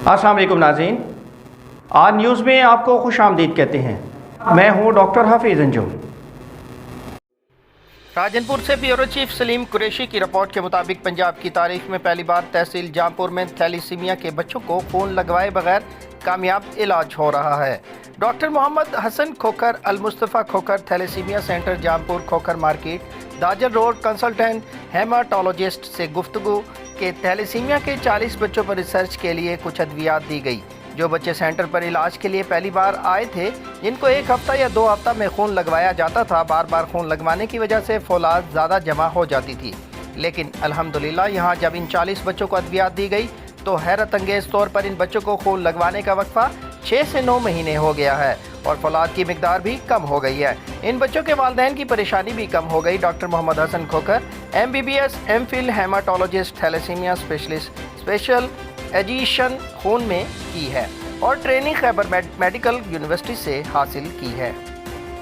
अस्सलाम वालेकुम नाज़रीन, आज न्यूज़ में आपको खुश आमदीद कहते हैं। मैं हूँ डॉक्टर हाफिज़ अंजुम। राजनपुर से ब्यूरो चीफ सलीम कुरैशी की रिपोर्ट के मुताबिक पंजाब की तारीख में पहली बार तहसील जामपुर में थैलीसीमिया के बच्चों को खून लगवाए बगैर कामयाब इलाज हो रहा है। Doctor Mohammad Hasan Khokhar Al Mustafa Khokhar thalassemia centre Jampur Khokhar market Dajar road consultant haematologist से गुफ्तगू के थैलीसीमिया के 40 बच्चों पर रिसर्च के लिए कुछ अद्वियात दी गई। जो बच्चे सेंटर पर इलाज के लिए पहली बार आए थे, जिनको 1 हफ्ता या 2 हफ्ता में खून लगवाया जाता था, बार बार खून लगवाने की वजह से फौलाद ज़्यादा जमा हो जाती थी। लेकिन अल्हम्दुलिल्लाह यहाँ जब इन 40 बच्चों को अद्वियात दी गई तो हैरत अंगेज़ तौर पर इन बच्चों को खून लगवाने का वक्फा 6 से 9 महीने हो गया है और फौलाद की मिकदार भी कम हो गई है। इन बच्चों के वालिदैन की परेशानी भी कम हो गई। Doctor Mohammad Hasan Khokhar MBBS MPhil haematologist thalassemia specialist special एजिशन खून में की है और ट्रेनिंग खैबर मेडिकल यूनिवर्सिटी से हासिल की है।